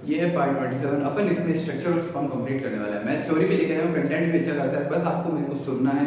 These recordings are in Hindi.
ये है पार्ट 27। अपन इसमें स्ट्रक्चर और स्पम कंप्लीट करने वाला है। मैं थ्योरी भी लेके आया हूँ, कंटेंट भी अच्छा खासा है, बस आपको मेरे को सुनना है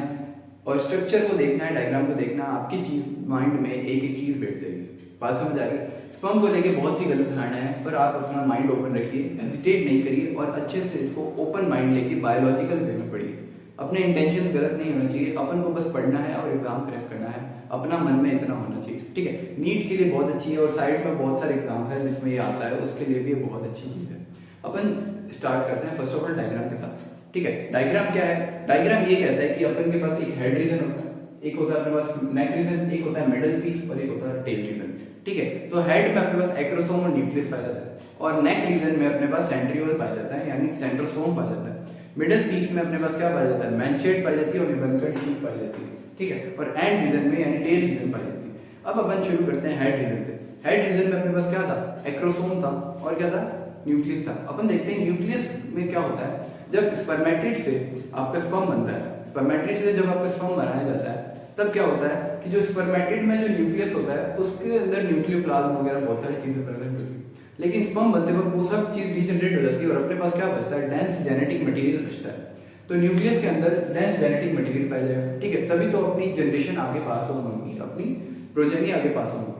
और स्ट्रक्चर को देखना है, डायग्राम को देखना है। आपकी चीज माइंड में एक एक चीज बैठ जाएगी। बात समझ आ रही है? स्पम को लेके बहुत सी गलत धारणा है, पर आप अपना माइंड ओपन रखिए, हेजिटेट नहीं करिए और अच्छे से इसको ओपन माइंड लेके बायोलॉजिकल वे में पढ़िए। अपने इंटेंशंस गलत नहीं होने चाहिए, अपन को बस पढ़ना है और एग्जाम क्रैक करना है। अपना मन में इतना होना चाहिए, ठीक है। नीट के लिए बहुत अच्छी है और साइड में बहुत सारे एग्जाम है जिसमें ये आता है, उसके लिए भी ये बहुत अच्छी चीज़ है। अपन स्टार्ट करते हैं फर्स्ट ऑफ ऑल डायग्राम के साथ, ठीक है। डायग्राम क्या है? डायग्राम ये कहता है कि अपन के पास एक हेड रीजन होता है, एक होता है अपने पास नेक रीजन, एक होता है मिडल पीस और एक होता है टेल रीजन, ठीक है। तो हेड में अपने पास एक्रोसोम और न्यूक्लियस पाया जाता है और नेक रीजन में अपने पास सेंट्रियोल पाया जाता है, यानी सेंट्रोसोम पाया जाता है। मिडल पीस में अपने पास क्या पाया जाता है? मैंचेट पाई जाती है और निबंकट शीट पाई जाती है, ठीक है। और एंड रीजन में यानी टेल रीजन पाई जाती है। अब अपन शुरू करते हैं हेड रीजन से। हेड रीजन में अपने पास क्या था? एक्रोसोम था और क्या था? न्यूक्लियस था। अपन देखते हैं न्यूक्लियस में क्या होता है। जब स्पर्मेटिड से आपका स्पर्म बनता है, स्पर्मेटिड से जब आपका स्पर्म बनाया जाता है, तब क्या होता है कि जो स्पर्मेटिड में जो न्यूक्लियस होता है उसके अंदर न्यूक्लियोप्लाज्म वगैरह बहुत सारी चीजें प्रेजेंट होती है, लेकिन स्पर्म बनते वक्त वो सब चीज डीजनरेट हो जाती है और अपने पास क्या बचता है? डेंस जेनेटिक मटेरियल बचता है। तो न्यूक्लियस के अंदर डेंस जेनेटिक मटेरियल पाया जाएगा, ठीक है। तभी तो अपनी जनरेशन आगे पास होगी, अपनी प्रोजेनी आगे पास होगी।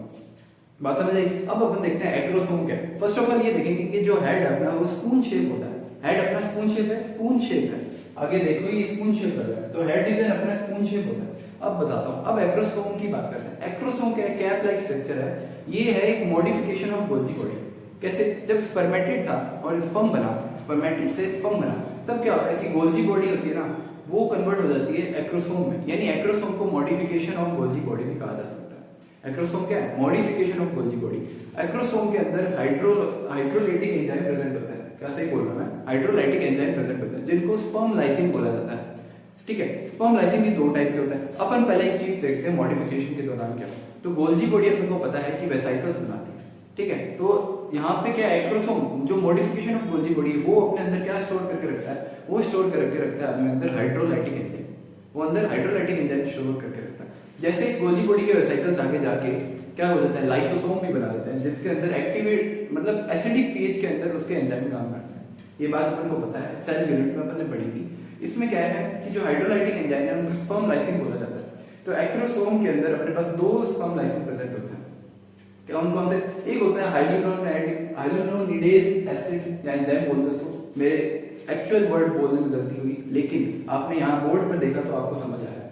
बात समझ आई? अब अपन देखते हैं एक्रोसोम क्या है। फर्स्ट ऑफ ऑल ये देखेंगे कि जो हेड है अपना वो स्पून शेप होता है। हेड अपना स्पून शेप है, स्पून शेप है। आगे देखो ये स्पून शेप कर रहा है, तो हेड रीजन अपना स्पून शेप होता है। अब बताता हूँ, अब एक्रोसोम की बात करते हैं। एक्रोसोम क्या है? कैप लाइक स्ट्रक्चर है। ये है एक मॉडिफिकेशन ऑफ गोल्जी बॉडी। कैसे? जब स्पर्मेटिड था और स्पर्म बना, स्पर्मेटिड से स्पर्म बना, तब क्या होता है कि गोल्जी बॉडी होती है ना, वो कन्वर्ट हो जाती है एक्रोसोम में, यानी एक्रोसोम को मॉडिफिकेशन ऑफ गोल्जी बॉडी भी कहा जा सकता है। एक्रोसोम क्या है? Modification of Golgi body. Acrosome के अंदर हाइड्रोलाइटिक एंजाइम प्रेजेंट होता है। क्या सही बोल रहा हूं मैं? हाइड्रोलाइटिक एंजाइम प्रेजेंट होता है जिनको स्पर्म लाइसिन बोला जाता है, ठीक है। स्पर्म लाइसिन भी दो टाइप के होता है। अपन पहले एक चीज देखते हैं मॉडिफिकेशन के दौरान क्या। तो गोल्जी बॉडी अपन को पता है कि वेसाइकल्स बनाती है, ठीक है। तो यहाँ पे क्या है? एक्रोसोम जो मॉडिफिकेशन ऑफ गोल्जी बॉडी है वो अपने अंदर क्या स्टोर करके रखता है? वो स्टोर करके रखता है अपने अंदर हाइड्रोलाइटिक एंजाइम। वो अंदर हाइड्रोलाइटिक एंजाइम स्टोर करके रखता है। जैसे गोल्जी बॉडी के वेसाइकल्स आगे जाके क्या हो जाता है? लाइसोसोम भी बना देते हैं, जिसके अंदर एक्टिवेट मतलब एसिडिक पीएच के अंदर उसके एंजाइम काम करते हैं। ये बात अपन को पता है, सेल यूनिट में अपन ने पढ़ी थी। इसमें क्या है कि जो हाइड्रोलाइटिक एंजाइम है उनको स्पर्म लाइसिन बोला जाता है। तो एक्रोसोम के अंदर अपने पास दो स्पर्म लाइसिन प्रेजेंट होते हैं। कौन कौन से? एक होता है हाइलुरोनिडेज एसिड या एंजाइम बोलते हैं उसको। मेरे एक्चुअल वर्ड बोलने में गलती हुई, लेकिन आपने यहाँ बोर्ड पर देखा तो आपको समझ आया,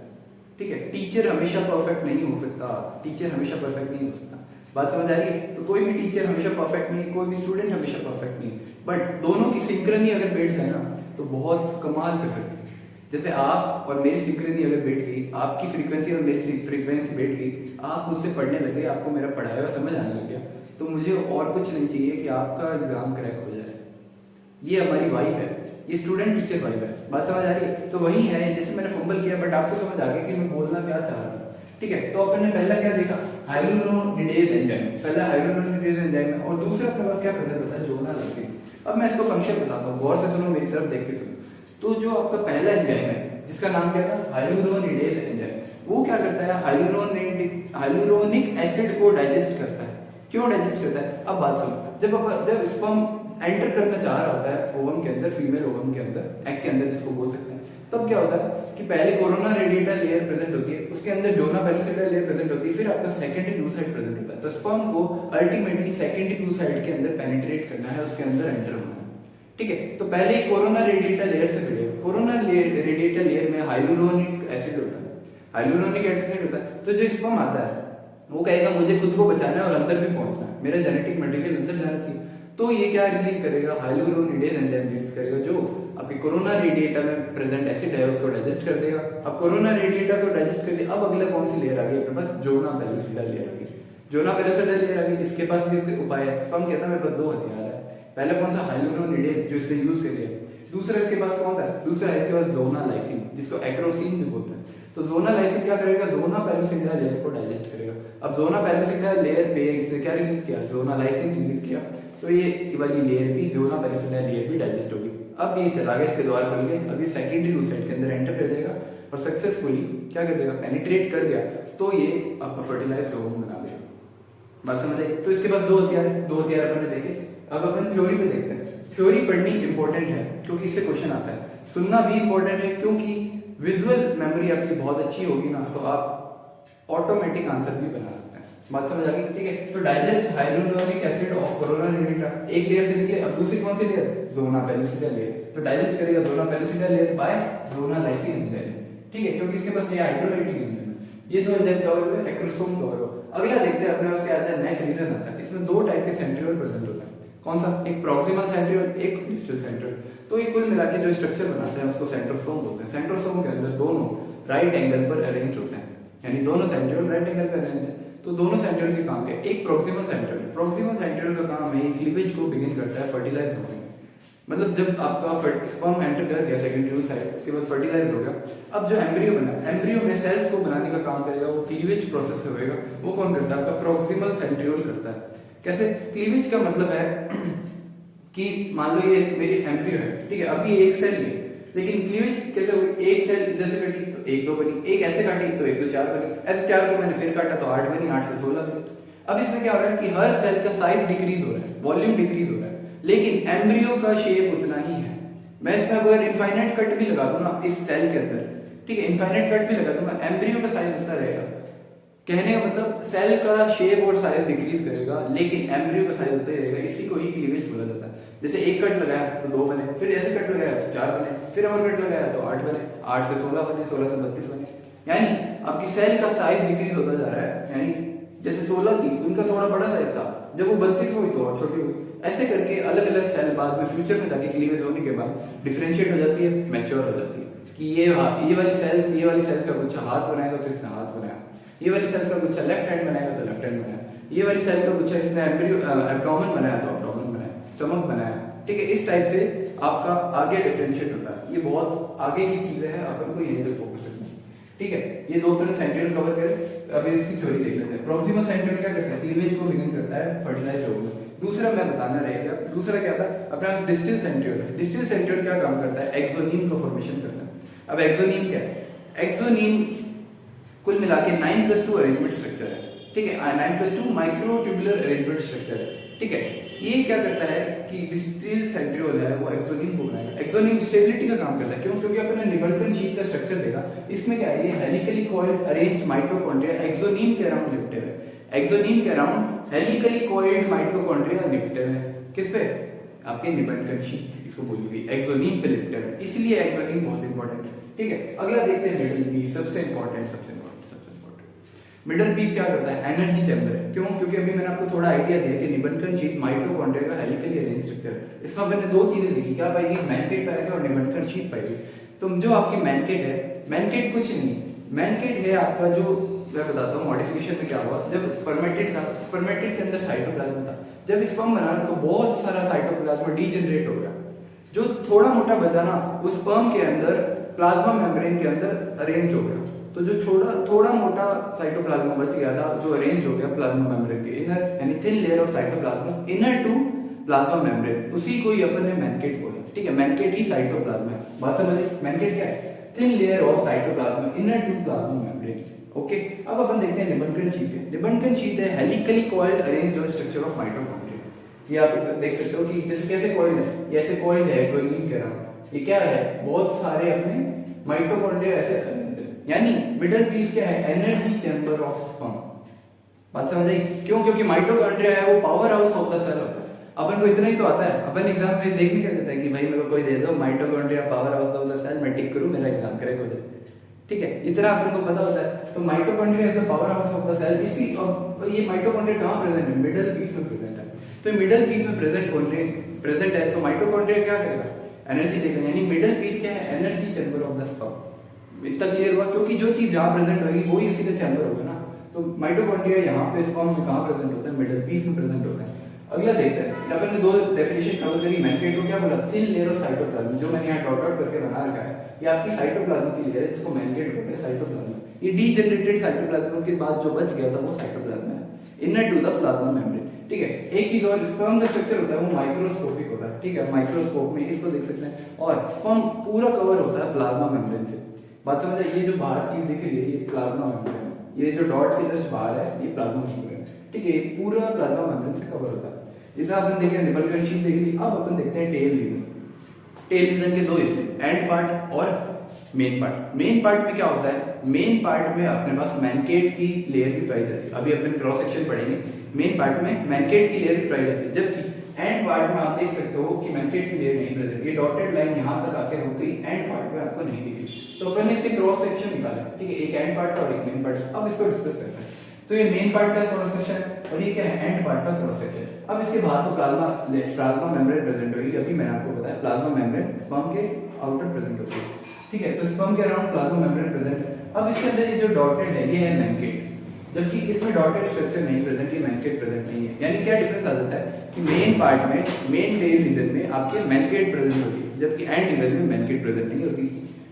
ठीक है। टीचर हमेशा परफेक्ट नहीं हो सकता, टीचर हमेशा परफेक्ट नहीं हो सकता। बात समझ आ रही है? तो कोई भी टीचर हमेशा परफेक्ट नहीं, कोई भी स्टूडेंट हमेशा परफेक्ट नहीं, बट दोनों की सिंक्रनी अगर बैठ जाए ना तो बहुत कमाल कर सकते हैं। जैसे आप और मेरी सिंक्रनी अगर बैठ गई, आपकी फ्रीक्वेंसी और मेरी फ्रीक्वेंसी बैठ गई, आप मुझसे पढ़ने लगे, आपको मेरा पढ़ाया हुआ समझ आने लग गया, तो मुझे और कुछ नहीं चाहिए कि आपका एग्जाम क्रैक हो जाए। ये हमारी वाइब है, ये स्टूडेंट टीचर वाइब है। बात समझ आ रही है? तो वही है जैसे मैंने फंबल किया, बट आपको समझ आ गया कि मैं बोलना क्या चाह रहा हूँ, ठीक है। तो अपन ने पहला क्या देखा? Hyaluronidase enzyme. पहला हाइलुरोनिडेज एंजाइम है और दूसरा अपने पास क्या प्रेजेंट होता है? जोना लाइसिन। अब मैं इसको फंक्शन बताता हूँ, गौर से सुनो, मेरी तरफ देख के सुनो। तो जो आपका पहला एंजाइम है जिसका नाम क्या था? हाइलुरोनिडेज एंजाइम, वो क्या करता है? हाइलुरोनिक एसिड को डाइजेस्ट करता है। क्यों डाइजेस्ट करता है? अब बात सुनो, जब स्पर्म एंटर करना चाह रहा होता है ओवम के अंदर, फीमेल ओवम के अंदर, एग के अंदर जिसको बोल सकते हैं, तब क्या होता है कि पहले कोरोना रेडिएटा लेयर प्रेजेंट होती है, उसके अंदर जोना पेलोसिटा लेयर प्रेजेंट होती है, फिर आपका सेकेंडरी oocyte प्रेजेंट होता है। तो स्पर्म को अल्टीमेटली सेकेंडरी oocyte के अंदर पेनिट्रेट करना है, उसके अंदर एंटर होना है, ठीक है। तो पहले ही कोरोना रेडिएटा लेयर से मिलेगा। कोरोना रेडिएटा लेयर में हाइलुरोनिक एसिड होता है, हाइलुरोनिक एसिड होता है। तो जो स्पर्म आता है वो कहेगा मुझे खुद को बचाना है और अंदर भी पहुंचना है, मेरा जेनेटिक मटेरियल अंदर जाना चाहिए। तो ये क्या रिलीज करेगा? हाइलुरोनिडेज एंजाइम रिलीज करेगा, जो आपकी कोरोना रेडिएटा में प्रेजेंट एसिड है उसको डाइजेस्ट कर देगा। अब कोरोना रेडिएटा को डाइजेस्ट कर लिया, अब अगला कौन सी लेयर आ गई अपने पास? जोना पेलोसिटा लेयर आ गई। जोना पेलोसिटा लेयर आ गई, इसके पास भी उपाय है। स्पर्म कहता है मेरे पास दो हथियार है। पहला कौन सा? हाइलुरोनिडेज, जो इससे यूज कर लिया। दूसरा इसके पास कौन सा है? दूसरा इसके पास जोना लाइसिन, जिसको एक्रोसिन भी बोलते हैं। तो जोना लाइसिन क्या करेगा? जोना पेलोसिटा लेयर को डाइजेस्ट करेगा। अब जोना पेलोसिटा लेयर पे इसने क्या रिलीज किया? जोना लाइसिन रिलीज किया। तो ये वाली लेयर भी, जोना पेलोसिटा लेयर भी डाइजेस्ट होगी। अब ये चला गया, इसके द्वार खुल गए, अब ये सेकेंडरी oocyte के अंदर एंटर कर जाएगा और सक्सेसफुली क्या कर देगा? पेनिट्रेट कर गया, तो ये आपका फर्टिलाइज्ड ओवम बना देगा। बात समझ आई? तो इसके पास दो हथियार अपन ने देखे। अब अपन थ्योरी पे देखते हैं। थ्योरी पढ़नी इंपॉर्टेंट है क्योंकि इससे क्वेश्चन आता है, सुनना भी इंपॉर्टेंट है क्योंकि विजुअल मेमोरी आपकी बहुत अच्छी होगी ना तो आप ऑटोमेटिक आंसर भी बना सकते हैं। बात समझ आ गई? ठीक है। तो digest hydrochloric acid of corona निग्रिटा, एक लेयर से निकले, अब दूसरी कौन सी लेयर? Zona pellucida layer. तो डाइजेस्ट करेगा zona pellucida layer by zona lysin enzyme. ठीक है, क्योंकि इसके पास ये हाइड्रोलाइटिक एंजाइम है। ये दो एंजाइम कवर हुए, एक्रोसोम कवर हो। अगला देखते हैं अपने पास क्या आता है, नेक रीजन आता है। इसमें दो टाइप के सेंट्रियोल प्रेजेंट होता है। कौन सा? एक प्रॉक्सिमल सेंट्रियोल, एक डिस्टल सेंट्रियोल। तो ये कुल मिला के जो स्ट्रक्चर बनाते हैं उसको सेंट्रोसोम बोलते हैं। सेंट्रोसोम के अंदर दोनों राइट एंगल पर अरेंज होते हैं, यानी दोनों सेंट्रियोल राइट एंगल पर अरेंज है। तो दोनों सेंट्रियोल के काम क्या है? एक प्रॉक्सिमल सेंट्रियोल, प्रॉक्सिमल सेंट्रियोल का काम है क्लीवेज को बिगिन करता है फर्टिलाइज होने में। मतलब जब आपका स्पर्म एंटर कर गया सेकेंडरी साइड, उसके बाद फर्टिलाइज हो गया, अब जो एम्ब्रियो बना, एम्ब्रियो में सेल्स को बनाने का काम करेगा, वो क्लीवेज प्रोसेस से होएगा। वो कौन करता है? आपका प्रॉक्सिमल सेंट्रियोल करता है। कैसे? क्लीवेज का मतलब है कि मान लो ये मेरी एम्ब्रियो है, ठीक है, अब ये एक सेल है, लेकिन क्लीवेज कैसे होगी? एक सेल इधर से कटी तो एक दो बनी, एक ऐसे काटी तो एक दो चार बनी, ऐसे चार को मैंने फिर काटा तो 8 बनी, 8 से 16 बनी। अब इसमें क्या हो रहा है कि हर सेल का साइज डिक्रीज हो रहा है, वॉल्यूम डिक्रीज हो रहा है, लेकिन एम्ब्रियो का शेप उतना ही है। मैं इसमें अगर इनफाइनाइट कट भी लगा दूं ना इस सेल के अंदर, ठीक है, इनफाइनाइट कट भी लगा दूंगा, एम्ब्रियो का साइज उतना रहेगा। कहने का मतलब सेल का शेप और साइज डिक्रीज करेगा, लेकिन एम्ब्रियो का साइज उतना ही रहेगा। इसी को ही क्लीवेज बोला जाता है। जैसे एक कट लगाया तो 2 बने, फिर ऐसे कट लगाया तो 4 बने, फिर और कट लगाया तो 8 बने, 8 से 16 बने, 16 से 32 बने। यानी आपकी सेल का साइज डिक्रीज होता जा रहा है। यानी जैसे 16 थी उनका थोड़ा बड़ा साइज था, जब वो 32 हुई तो और छोटी हुई। ऐसे करके अलग अलग सेल बाद में फ्यूचर में जाके क्लीवेज होने के बाद डिफरेंशिएट हो जाती है, मैच्योर हो जाती है कि ये वाली सेल्स का गुच्छा हाथ बनाएगा तो इसने हाथ बनाया, ये वाली सेल्स का गुच्छा लेफ्ट हैंड बनाएगा तो लेफ्ट हैंड बनाया, ये वाली सेल का गुच्छा इसने एब्डोमेन बनाया तो एब्डोमेन बनाया, स्टमक बनाया। ठीक है, इस टाइप से आपका आगे डिफरेंशिएट होता है। ये बहुत आगे की चीजें हैं, अपन को यहीं तक फोकस करना है। ठीक है, ये दो अपने सेंट्रियोल कवर करें। अब इसकी थ्योरी देख लेते हैं। प्रॉक्सिमल सेंट्रियोल क्या करता है? क्लीवेज को बिगिन करता है फर्टिलाइज होने। दूसरा मैं बताना रह गया, दूसरा क्या था अपना डिस्टल सेंट्रियोल। डिस्टल सेंट्रियोल क्या काम करता है? एक्सोनीम का फॉर्मेशन करता है। अब एक्सोनीम क्या है? एक्सोनीम कुल मिला के 9+2 अरेंजमेंट स्ट्रक्चर है। ठीक है, 9+2 माइक्रोट्यूबुलर अरेंजमेंट स्ट्रक्चर है। ठीक है, ये क्या करता है कि डिस्टल सेंट्रियोल है वो एक्सोनीम को बनाएगा। एक्सोनीम स्टेबिलिटी का काम करता है। क्यों? क्योंकि अपन ने निबल्टन शीट का स्ट्रक्चर देखा, इसमें क्या है? ये helically coiled arranged mitochondria axoneme के अराउंड लिप्टेड है। एक्सोनीम के अराउंड हेलिकली कॉइल्ड माइटोकॉन्ड्रिया लिप्टेड है। किस पे? आपके निबल्टन शीट इसको बोली गई, एक्सोनीम पे लिप्टेड है, इसलिए एक्सोनीम बहुत इंपॉर्टेंट है। ठीक है, अगला देखते हैं मिडल पीस, सबसे इंपॉर्टेंट मिडल पीस क्या करता है? एनर्जी चैम्बर है। क्यों? क्योंकि अभी मैंने आपको थोड़ा आइडिया दिया कि निबल्टन शीट माइटोकॉन्ड्रिया का हेलिकली अरेंज स्ट्रक्चर है। इसमें मैंने दो चीजें देखी, क्या पाएगी? मैनकेट पाएगा और निबल्टन शीट पाएगी। तो जो आपकी मैनकेट है, मैनकेट कुछ नहीं, मैनकेट है आपका जो मैं बताता हूँ मॉडिफिकेशन में क्या हुआ। जब स्पर्मेटिड था, स्पर्मेटिड के अंदर साइटोप्लाज्म था, जब स्पर्म बना तो बहुत सारा साइटोप्लाज्म डीजनरेट हो गया। जो थोड़ा मोटा बचा ना, उस स्पर्म के अंदर प्लाज्मा मेम्ब्रेन के अंदर अरेंज हो गया। तो जो थोड़ा मोटा साइटोप्लाज्म बच गया था, जो अरेंज हो गया प्लाज्मा मेम्ब्रेन के इनर, यानी thin layer of cytoplasm inner to plasma membrane, उसी को ही अपन ने मैनकेट बोला। ठीक है, मैनकेट ही साइटोप्लाज्म है। बात समझिए, मैनकेट क्या है? Thin layer of cytoplasm inner to plasma membrane. Okay, अब अपन देखते हैं निबल्टन शीट है। निबल्टन शीट है helically coiled arranged structure of mitochondria. ये आप देख सकते हो कि जैसे कैसे कॉइल्ड है, ये ऐसे कॉइल्ड है एक्सोनीम के अराउंड। ये क्या है? बहुत सारे अपने माइटोकॉन्ड्रिया ऐसे अरेंज्ड है। यानी मिडल पीस क्या है? Energy chamber of sperm. बात समझ आई? क्यों? क्योंकि माइटोकॉन्ड्रिया है वो powerhouse of the cell होता है। अपन को इतना ही तो आता है। अपन एग्जाम में देखने क्या देता है कि भाई मेरे को कोई दे दो mitochondria powerhouse of the cell, मैं टिक करूं, मेरा एग्जाम क्रैक हो जाए। ठीक है, इतना अपन को पता होता है। तो mitochondria is the powerhouse of the cell. इसी और ये माइटोकॉन्ड्रिया कहां प्रेजेंट है? मिडल पीस में प्रेजेंट है। तो मिडल पीस में प्रेजेंट है तो माइटोकॉन्ड्रिया क्या करेगा? एनर्जी देगा। यानी मिडल पीस क्या है? Energy chamber of the sperm. इतना क्लियर हुआ? क्योंकि जो चीज जहां प्रेजेंट होगी वही उसी का चैम्बर होगा ना। तो माइटोकॉन्ड्रिया यहाँ पे स्पर्म में कहां प्रेजेंट होता है? मिडल पीस में प्रेजेंट होता है। अगला देखते हैं, अपन ने दो डेफिनेशन कवर करी। मैनकेट को क्या बोला? Thin layer of cytoplasm. जो मैंने यहाँ डॉट डॉट करके बना रखा है, ये आपकी साइटोप्लाज्म की लेयर है, जिसको मैनकेट बोलते हैं। साइटोप्लाज्म ये डीजनरेटेड साइटोप्लाज्म के बाद जो बच गया था वो साइटोप्लाज्म है inner to the plasma membrane. ठीक है, एक चीज और, स्पर्म का स्ट्रक्चर होता है वो माइक्रोस्कोपिक होता है। ठीक है, माइक्रोस्कोप में इसको देख सकते हैं। और स्पर्म पूरा कवर होता है प्लाज्मा मेम्ब्रेन से। बात समझ आई? ये जो बाहर चीज दिख रही है ये प्लाज्मा मेम्ब्रेन है। ये जो डॉट के जस्ट बाहर है ये प्लाज्मा मेम्ब्रेन है। ठीक है, पूरा प्लाज्मा मेम्ब्रेन से कवर होता है। जैसे आपने देखा निपल शीट देख ली, अब अपन देखते हैं टेल रीजन। टेल रीजन के दो हिस्से, एंड पार्ट और मेन पार्ट। मेन पार्ट में क्या होता है, मेन पार्ट में अपने पास मैनकेट की लेयर भी पाई जाती है, अभी अपन क्रॉस सेक्शन पढ़ेंगे। मेन पार्ट में मैनकेट की लेयर भी पाई जाती है, जबकि एंड पार्ट में आप देख सकते हो कि मैनकेट की लेयर नहीं प्रेजेंट। ये डॉटेड लाइन यहाँ तक आके रुक गई, एंड पार्ट में आपको नहीं दिखी। तो अपन ने इसके क्रॉस सेक्शन निकाला, ठीक है, एक एंड पार्ट और एक मेन पार्ट। अब इसको डिस्कस करते हैं। तो ये मेन पार्ट का क्रॉस सेक्शन और ये क्या है, एंड पार्ट का क्रॉस सेक्शन। अब इसके बाहर तो प्लाज्मा मेम्ब्रेन प्रेजेंट होगी, अभी मैंने आपको बताया प्लाज्मा मेम्ब्रेन स्पर्म के आउटर प्रेजेंट होती है, ठीक है। तो स्पर्म के अराउंड प्लाज्मा मेम्ब्रेन प्रेजेंट है। अब इसके अंदर ये जो डॉटेड है ये है मैनकेट, जबकि इसमें डॉटेड स्ट्रक्चर नहीं प्रेजेंट, ये मैनकेट प्रेजेंट नहीं है। यानी क्या डिफरेंस आ जाता है कि मेन पार्ट में, मेन टेल रीजन में आपके मैनकेट प्रेजेंट होती है, जबकि एंड रीजन में मैनकेट प्रेजेंट नहीं होती,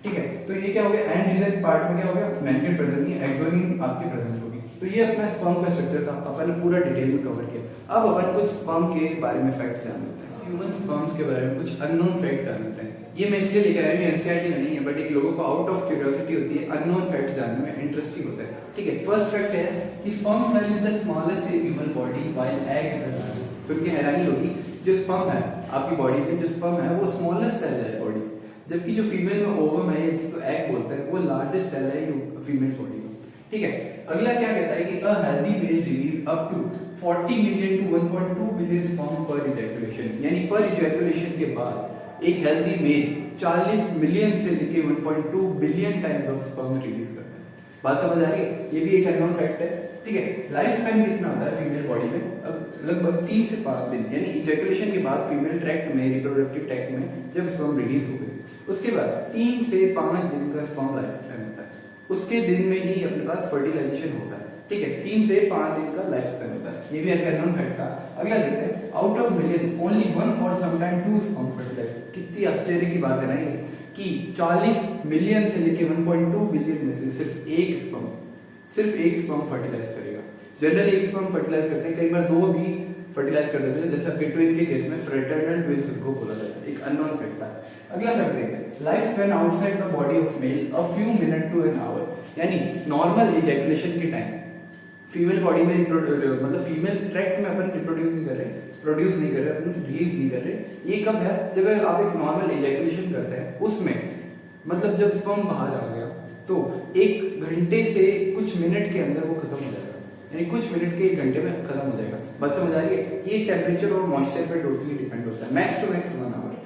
ठीक है। तो ये क्या हो गया, एंड रीजन पार्ट में क्या हो गया, मैनकेट प्रेजेंट नहीं, एक्सोनियम आपके प्रेजेंट होगी। तो ये अपना स्पर्म का स्ट्रक्चर था, अपन ने पूरा डिटेल में कवर किया। अब अपन कुछ स्पर्म के बारे में फैक्ट्स जान लेते हैं, ह्यूमन स्पर्म्स के बारे में कुछ अननोन फैक्ट्स जान लेते हैं। ये मैं इसलिए लेकर आया हूं, एनसीईआरटी में नहीं है, बट एक लोगों को आउट ऑफ क्यूरियोसिटी होती है, अननोन फैक्ट्स जानने में इंटरेस्टिंग होता है, ठीक है। फर्स्ट फैक्ट है कि sperm cell is the smallest in human body while egg is the largest. सुन के हैरानी होगी, जो स्पर्म है आपकी बॉडी में, जो स्पर्म है वो स्मॉलेस्ट सेल है बॉडी, जबकि जो फीमेल में ओवम है जिसको एग बोलते हैं, वो लार्जेस्ट सेल है फीमेल बॉडी में, ठीक है। अगला क्या कहता है कि a healthy male release up to 40 million to 1.2 billion sperm per ejaculation. यानी पर इजैकुलेशन के बाद एक हेल्दी मेल 40 मिलियन से लेके 1.2 billion times of sperm release करता है। बात समझ आ रही है, ये भी एक अननोन फैक्ट है, ठीक है। लाइफ स्पैन कितना होता है फीमेल बॉडी में, अब लगभग 3 से 5 दिन, यानी इजैकुलेशन के बाद फीमेल ट्रैक्ट में, रिप्रोडक्टिव ट्रैक्ट में जब स्पर्म रिलीज हो गए, उसके बाद 3 से 5 दिन का स्पर्म लाइफ टाइम होता है, उसके दिन में ही अपने पास फर्टिलाइजेशन होता है, ठीक है। 3 से 5 दिन का लाइफ स्पैन होता है, ये भी एक अननोन फैक्ट था। अगला देखते हैं, आउट ऑफ मिलियंस ओनली 1 और समटाइम 2 स्पर्म फर्टिलाइज। कितनी आश्चर्य की बात है ना ये, कि 40 मिलियन से लेके 1.2 बिलियन में से सिर्फ एक स्पर्म फर्टिलाइज करेगा। जनरली एक स्पर्म फर्टिलाइज करते हैं, कई बार 2 भी फर्टिलाइज कर देते हैं, जैसा कि ट्विन के केस में फ्रेटर्नल ट्विन्स को बोला जाता है, एक अननोन फैक्ट था। अगला फैक्ट देखते हैं, life span outside the body of male a few minute to an hour. यानी नॉर्मल इजैकुलेशन के टाइम फीमेल बॉडी में मतलब फीमेल ट्रैक्ट में अपन प्रोड्यूस नहीं कर रहे, अपन रिलीज नहीं कर रहे। ये कब है, जब आप एक नॉर्मल इजैकुलेशन करते हैं, उसमें मतलब जब स्पर्म बाहर आ गया तो 1 घंटे से कुछ मिनट के अंदर वो खत्म हो जाएगा, यानी कुछ मिनट के 1 घंटे में खत्म हो जाएगा। बात समझ आ रही है, ये टेम्परेचर और मॉइस्चर पे टोटली डिपेंड होता है, मैक्स टू मैक्स 1 आवर,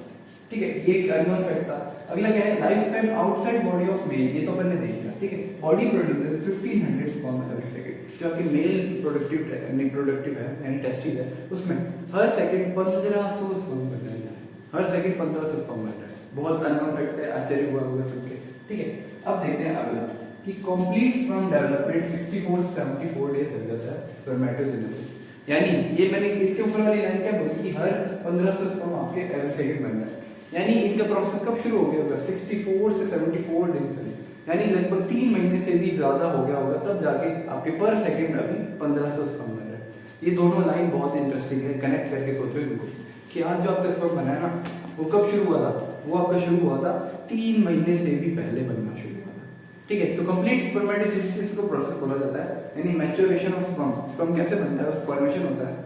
ठीक है। ये एक अननोन फैक्ट था। अगला क्या है, life span outside body of mail, ये तो अपन ने देख लिया, ठीक है। Body produces 1500 sperm every second. जो आपकी मेल रिप्रोडक्टिव है यानी टेस्टिस है, उसमें हर सेकंड 1500 स्पर्म बन रहा है, हर सेकंड 1500 स्पर्म बन रहा है। बहुत अननोन फैक्ट है, आश्चर्य हुआ होगा सुन के, ठीक है। अब देखते हैं अगला कि कंप्लीट स्पर्म डेवलपमेंट 64 से 74 डेज लग जाता है स्पर्मेटोजेनेसिस। यानी ये मैंने इसके ऊपर वाली लाइन क्या बोली कि हर 1500 स्पर्म आपके एवरी सेकंड बन रहा है, यानी इनका प्रोसेस कब शुरू हो गया होगा, 64 से 74 दिन पहले, यानी लगभग 3 महीने से भी ज्यादा हो गया होगा, तब जाके आपके पर सेकंड अभी 1500 स्पर्म बन रहा है। ये दोनों लाइन बहुत इंटरेस्टिंग है, कनेक्ट करके सोचो इनको कि आज जो आपका स्पर्म बना है ना, वो कब शुरू हुआ था, वो आपका शुरू हुआ था 3 महीने से भी पहले बनना शुरू हुआ था, ठीक है। तो कंप्लीट स्पर्मेटोजेनेसिस को प्रोसेस बोला जाता है, यानी मैच्योरेशन ऑफ स्पर्म। स्पर्म कैसे बनता है, उस फॉर्मेशन होता है,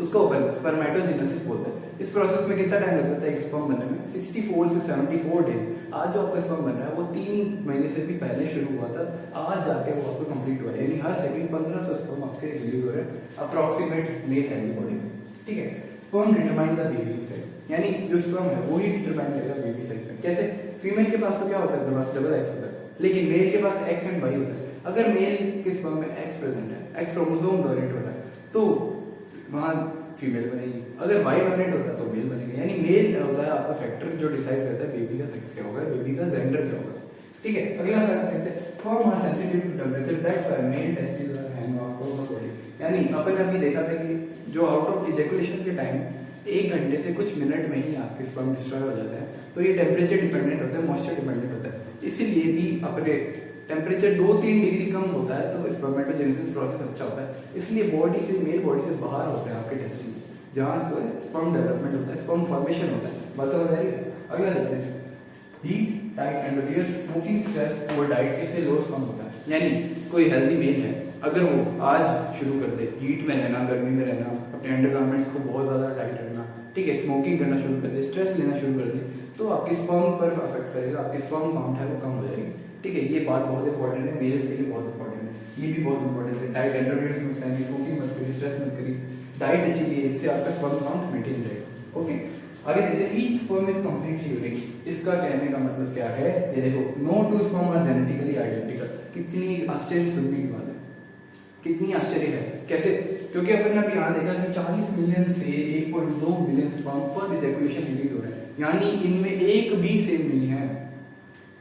उसको अपन स्पर्मेटोजेनेसिस बोलते हैं। इस प्रोसेस में कितना टाइम लग जाता है एक स्पर्म बनने में, 64 से 74 डेज। आज जो आपका स्पर्म बन रहा है वो 3 महीने से भी पहले शुरू हुआ था, आज जाके वो आपको कंप्लीट हुआ है, यानी हर सेकंड 1500 स्पर्म आपके रिलीज हो रहे हैं अप्रॉक्सीमेट मेल हेल्दी बॉडी में, ठीक है। Sperm determine the baby size, यानी जो स्पर्म है वो ही डिटरमाइन करेगा बेबी साइज में। कैसे, फीमेल के पास तो क्या होता है, डबल एक्स होता है, लेकिन मेल के पास एक्स एंड वाई होता है। अगर मेल के स्पर्म में एक्स प्रेजेंट है, एक्स क्रोमोसोम डोनेट हो रहा है, तो वहां फीमेल बनेगी, अगर वाई डोनेट होता है तो मेल बनेगा। यानी मेल होता है आपका फैक्टर जो डिसाइड करता है बेबी का सेक्स क्या होगा, बेबी का जेंडर क्या होगा, ठीक है। अगला फैक्ट देखते हैं, sperm are sensitive to temperature, that's why male testis are hang off the body. यानी अपन ने अभी देखा था कि जो आउट ऑफ इजैकुलेशन के टाइम 1 घंटे से कुछ मिनट में ही आपके स्पर्म डिस्ट्रॉय हो जाता है, तो ये टेम्परेचर डिपेंडेंट होता है, मॉइस्चर डिपेंडेंट होता है। इसीलिए भी अपने टेम्परेचर 2-3 डिग्री कम होता है तो स्पर्मेटोजेनेसिस प्रोसेस अच्छा होता है, इसलिए बॉडी से, मेल बॉडी से बाहर होते हैं आपके टेस्टिस, जहाँ स्पर्म डेवलपमेंट होता है, स्पर्म फॉर्मेशन होता है। बात समझ आ रही है। अगला देखते हैं, heat, diet and reduce smoking, stress, poor diet, इससे लो स्पर्म होता है। यानी कोई हेल्दी मेल है, अगर वो आज शुरू कर दे हीट में रहना, गर्मी में रहना, अपने अंडरगारमेंट्स को बहुत ज़्यादा टाइट रखना, ठीक है, स्मोकिंग करना शुरू कर दे, स्ट्रेस लेना शुरू कर दे, तो आपकी स्पर्म पर अफेक्ट करेगा, आपकी स्पर्म काउंट है वो कम हो जाएगी, ठीक है। ये बात बहुत इंपॉर्टेंट है, मेल्स के लिए बहुत इंपॉर्टेंट है, ये भी बहुत इंपॉर्टेंट है। डाइट एंड्रोमेट्स मत खाइए, स्मोकिंग मत करिए, स्ट्रेस मत करिए, डाइट अच्छी लीजिए, इससे आपका स्पर्म काउंट मेंटेन रहेगा। ओके, आगे देखते हैं, each sperm is completely unique. इसका कहने का मतलब क्या है, ये देखो, no two sperm are genetically identical. कितनी आश्चर्य सुनने की बात है, कितनी आश्चर्य है, कैसे? क्योंकि अपन ने अभी यहाँ देखा कि 40 मिलियन से 1.2 million sperm per ejaculation release हो रहा है, यानी इनमें एक भी सेम नहीं है।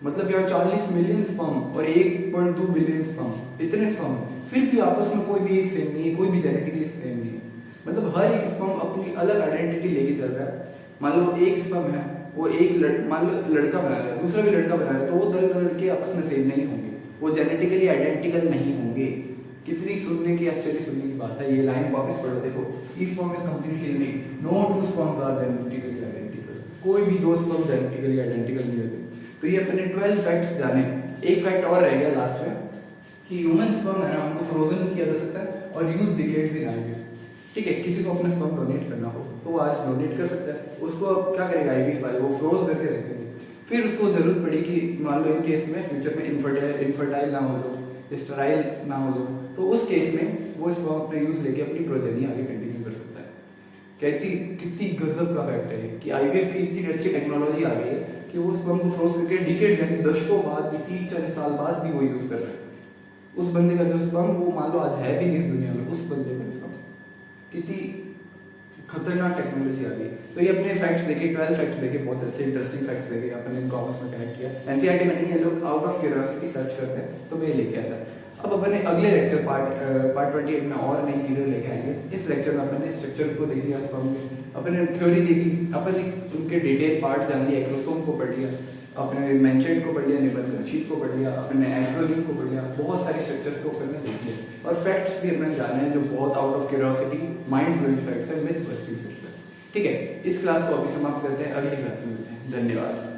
मतलब यहाँ 40 मिलियन स्पर्म और 1.2 बिलियन स्पर्म, इतने स्पर्म, फिर भी आपस में कोई भी एक सेम नहीं है, कोई भी जेनेटिकली सेम नहीं है। मतलब हर एक स्पर्म अपनी अलग आइडेंटिटी लेके चल रहा है। मान लो एक स्पर्म है, वो मान लो लड़का बना रहा है, दूसरा भी लड़का बना रहा है, तो वो दो लड़के आपस में सेम नहीं होंगे, वो जेनेटिकली आइडेंटिकल नहीं होंगे। कितनी सुनने की आश्चर्य सुनने की बात है। ये लाइन वापस पढ़ो, देखो, each sperm is completely unique, no two sperms are genetically identical. कोई भी दो स्पर्म जेनेटिकली आइडेंटिकल नहीं होते। तो ये अपने 12 फैक्ट्स जाने। एक फैक्ट और रह गया लास्ट में कि ह्यूमन स्पर्म है ना, उनको फ्रोजन किया जा सकता है और यूज डिकेड्स इन आईवीएफ, ठीक है। किसी को अपना स्पर्म डोनेट करना हो तो वो आज डोनेट कर सकता है। उसको अब क्या करेगा, आईवीएफ वाले वो फ्रोज करके रखेंगे। फिर उसको जरूरत पड़ी कि मान लो इन केस में फ्यूचर में इनफर्टाइल ना हो जाओ, स्टेराइल ना हो जाओ, तो उस केस में वो स्पर्म अपना यूज लेके अपनी प्रोजेनी आगे कंटिन्यू कर सकता है। कहती कितनी गजब का फैक्ट है कि आईवीएफ की इतनी अच्छी टेक्नोलॉजी आ गई है कि वो स्पर्म को फ्रोज करके डिकेड यानी दशकों बाद भी, 30-40 साल बाद भी वो यूज कर रहा है। उस बंदे का जो स्पर्म वो मान लो आज है भी नहीं इस दुनिया में, उस बंदे का स्पर्म, कितनी खतरनाक टेक्नोलॉजी आ गई। तो ये अपने फैक्ट्स देखे, 12 फैक्ट्स देखे, बहुत अच्छे इंटरेस्टिंग फैक्ट्स देखे, अपने इनको आपस में कनेक्ट किया। एनसीईआरटी में नहीं है, लोग आउट ऑफ क्यूरियोसिटी सर्च करते हैं, तो मैं लेके आया था। अब अपने अगले लेक्चर पार्ट 28 में और नई चीज़ें लेके आएंगे। इस लेक्चर में अपने स्ट्रक्चर को देख लिया, स्पर्म के अपने थ्योरी देखी, अपने उनके डिटेल पार्ट जान लिया, एक्रोसोम को पढ़ लिया, अपने मेंशेट को पढ़ लिया, निबल शीट को पढ़ लिया, अपने एक्सोनिम को पढ़ लिया, बहुत सारे स्ट्रक्चर्स को अपने देख लिया और फैक्ट्स भी अपने जाने हैं जो बहुत out of curiosity mind blowing facts है, मिथ बस्टिंग फैक्ट्स है, ठीक है। इस क्लास को अभी समाप्त करते हैं, अगली क्लास में मिलते हैं। धन्यवाद।